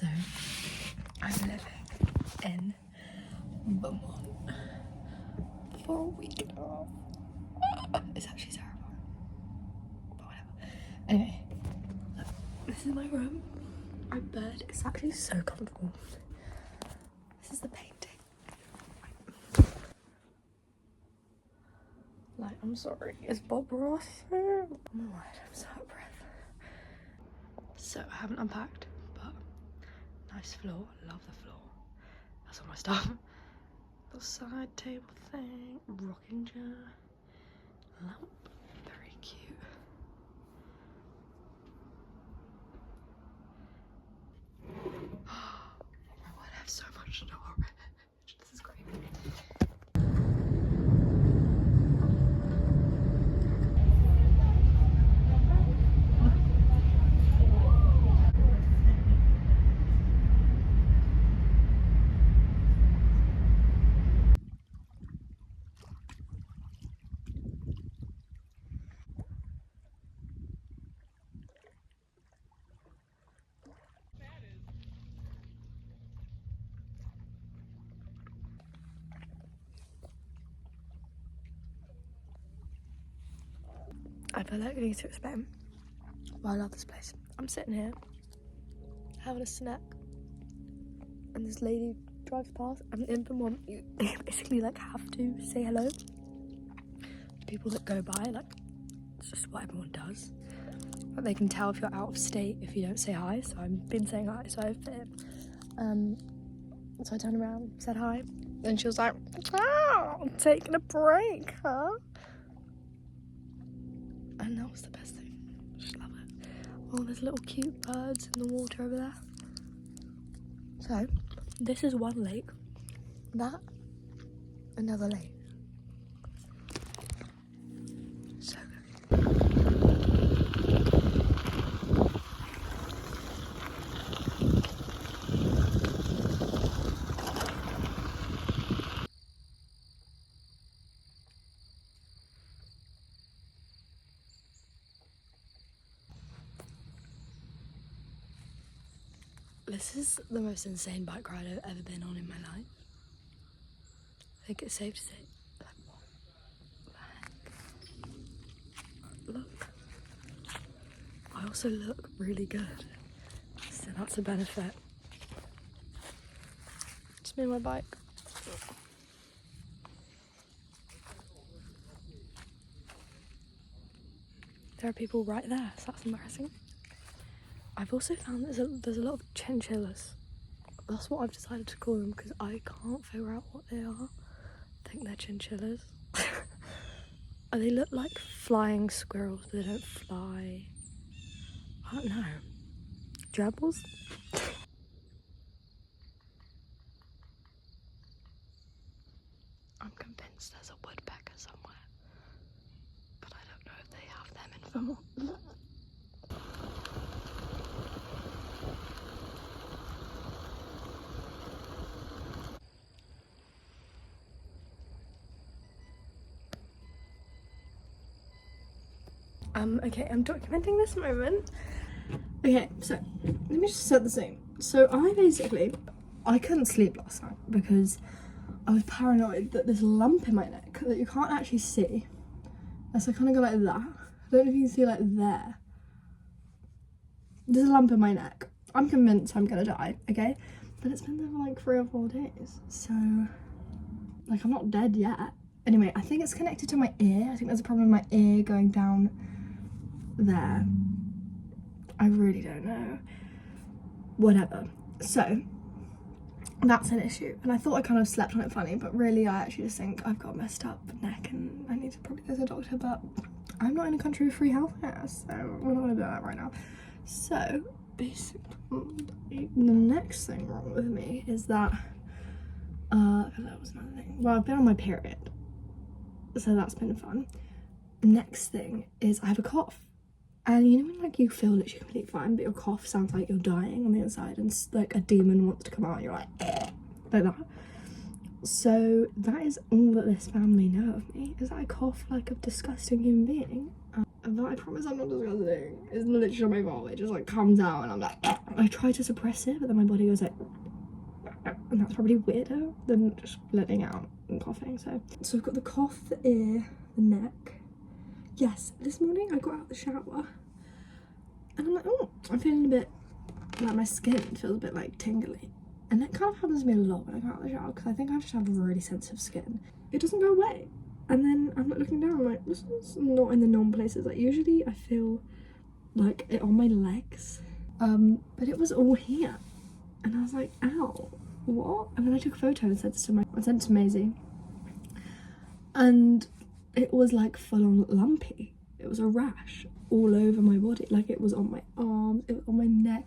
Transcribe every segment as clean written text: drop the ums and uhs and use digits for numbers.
So I'm living in Vermont for a week and a half. It's actually terrifying, but whatever. Anyway, look, this is my room. My bed is actually so comfortable. This is the painting. Like, I'm sorry, is Bob Ross here? Oh my word, I'm so out of breath. So I haven't unpacked, but nice floor. Love the floor. That's all my stuff. Little side table thing, rocking chair, lamp, very cute. Oh my word, I have so much storage. This is great. I feel like I need to explain why I love this place. I'm sitting here having a snack and this lady drives past, and in Vermont you basically like have to say hello to people that go by. Like, it's just what everyone does. But they can tell if you're out of state if you don't say hi, so I've been saying hi, so I fit in. So I turned around, said hi, and she was like, "Oh, I'm taking a break, huh?" And that was the best thing. Just love it. Oh, there's little cute birds in the water over there. So, this is one lake. That, another lake. So good. This is the most insane bike ride I've ever been on in my life. I think it's safe to say, like, what the heck? Look. I also look really good, so that's a benefit. Just me and my bike. There are people right there, so that's embarrassing. I've also found there's a lot of chinchillas. That's what I've decided to call them because I can't figure out what they are. I think they're chinchillas. They look like flying squirrels, but they don't fly. I don't know. Gerbils? I'm convinced there's a woodpecker somewhere, but I don't know if they have them in Vermont. Okay, I'm documenting this moment. Okay, so let me just set the scene. So I couldn't sleep last night because I was paranoid that this lump in my neck that you can't actually see. So I kind of go like that. I don't know if you can see like there. There's a lump in my neck. I'm convinced I'm gonna die, okay? But it's been there for like 3 or 4 days. So, like, I'm not dead yet. Anyway, I think it's connected to my ear. I think there's a problem with my ear going down there. I really don't know. Whatever. So, that's an issue. And I thought I kind of slept on it funny, but really I actually just think I've got a messed up neck and I need to probably go to the doctor, but I'm not in a country with free healthcare, so we're not gonna do that right now. So, basically, the next thing wrong with me is that, that was another thing. Well, I've been on my period, so that's been fun. Next thing is I have a cough. And you know when like you feel literally completely fine, but your cough sounds like you're dying on the inside and like a demon wants to come out and you're like that. So that is all that this family know of me, is that I cough like a disgusting human being. But I promise I'm not disgusting. It's literally my fault. It just like comes out and I'm like, I try to suppress it, but then my body goes like, and that's probably weirder than just letting out and coughing. So I've got the cough, the ear, the neck. Yes, this morning I got out of the shower and I'm like, oh, I'm feeling a bit like my skin feels a bit like tingly. And that kind of happens to me a lot when I go out of the shower because I think I just have really sensitive skin. It doesn't go away. And then I'm like looking down, I'm like, this is not in the normal places. Like usually I feel like it on my legs, but it was all here. And I was like, ow, what? And then I took a photo and sent it to Maisie. And it was like full on lumpy. It was a rash all over my body. Like it was on my arms, it was on my neck,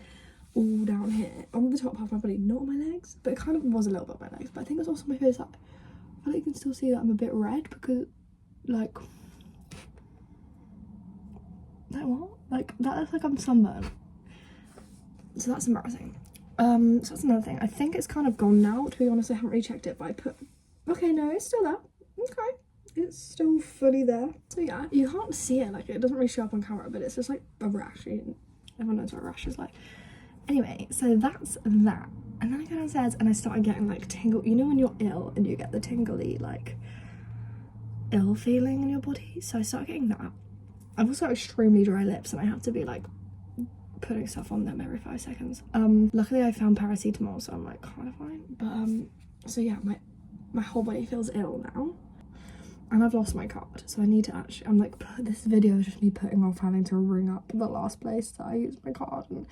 all down here, on the top half of my body, not on my legs, but it kind of was a little bit on my legs. But I think it's also my face. Like, I feel like you can still see that I'm a bit red because, like what? Like that looks like I'm sunburned. So that's embarrassing. So that's another thing. I think it's kind of gone now. To be honest, I haven't really checked it, but I put. Okay, no, it's still there. Okay, it's still fully there. So yeah, you can't see it. Like it doesn't really show up on camera, but it's just like a rash. Everyone knows what a rash is like. Anyway, so that's that. And then I go downstairs and I started getting like tingle. You know when you're ill and you get the tingly like ill feeling in your body. So I started getting that. I've also extremely dry lips and I have to be like putting stuff on them every 5 seconds. Luckily I found paracetamol, so I'm like kind of fine. But so yeah, my whole body feels ill now. And I've lost my card, so I need to actually, I'm like, this video is just me putting off having to ring up the last place that I used my card, and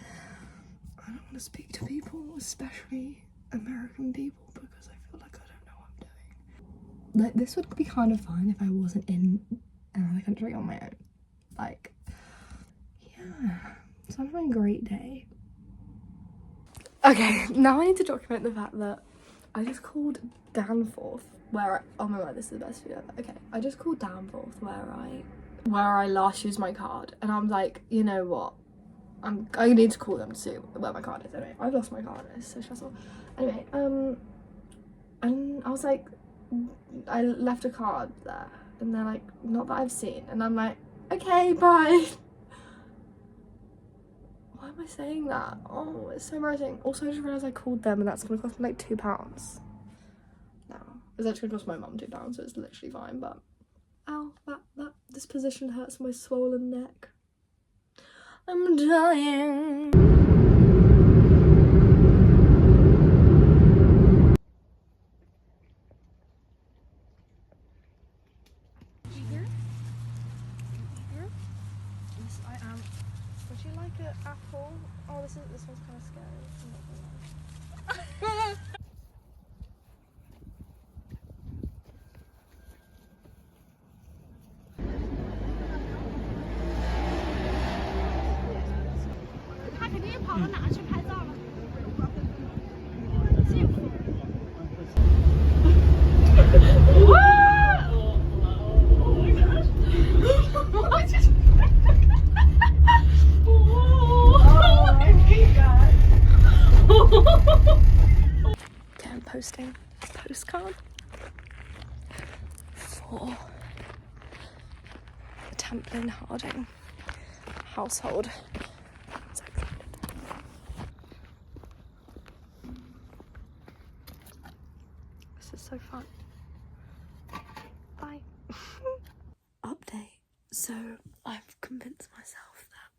I don't want to speak to people, especially American people, because I feel like I don't know what I'm doing. Like, this would be kind of fine if I wasn't in another country on my own. Like, yeah, so I'm having a great day. Okay, now I need to document the fact that I just called Danforth, oh my god, this is the best video ever. Okay, I just called Danforth where I last used my card, and I'm like, you know what? I need to call them to see where my card is. Anyway, I've lost my card. It's so stressful. Anyway, and I was like, I left a card there, and they're like, not that I've seen, and I'm like, okay, bye. Why am I saying that? Oh, it's so embarrassing. Also, I just realised I called them, and that's gonna cost me like £2. It's actually cost my mum £2, so it's literally fine, but ow, this position hurts my swollen neck. I'm dying. Here? Yes, I am. Would you like an apple? Oh, this one's kind of scary. I'm not gonna lie. Okay, I'm posting a postcard for the Templin Harding household. I'm so excited. This is so fun. Bye. Update. So I've convinced myself that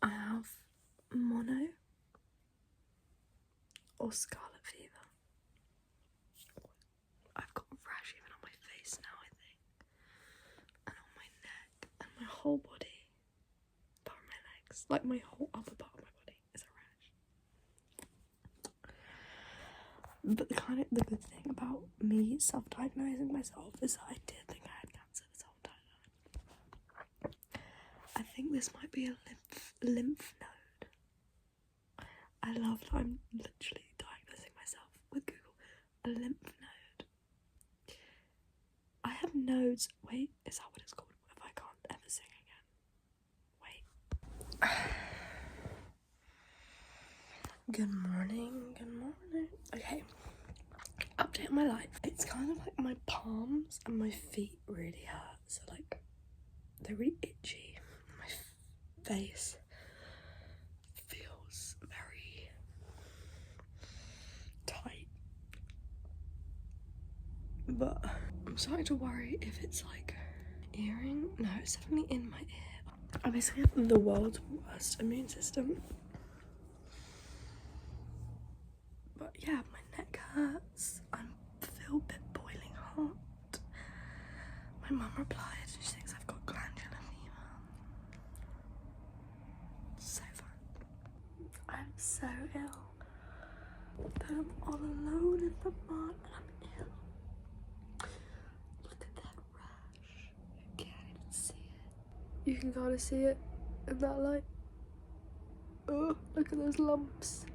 I have mono or scarlet fever. I've got a rash even on my face now, I think, and on my neck and my whole body, apart from my legs, like my whole upper part of my body is a rash. But the good thing about me self-diagnosing myself is that I did think I had cancer this whole time. I think this might be a lymph node. I love that I'm literally diagnosing myself with Google. A lymph node. I have nodes. Wait, is that what it's called? If I can't ever sing again. Wait. Good morning. Okay. Update on my life. It's kind of like my palms and my feet really hurt. So like, they're really itchy. My face feels very tight, but I'm starting to worry if it's like earring. No, it's definitely in my ear. I basically have the world's worst immune system. But yeah, my neck hurts. I feel a bit boiling hot. My mum replied and she thinks I've got glandular fever. So fun. I'm so ill. That I'm all alone in Vermont and I'm ill. Look at that rash. You can't even see it. You can kind of see it in that light. Oh, look at those lumps.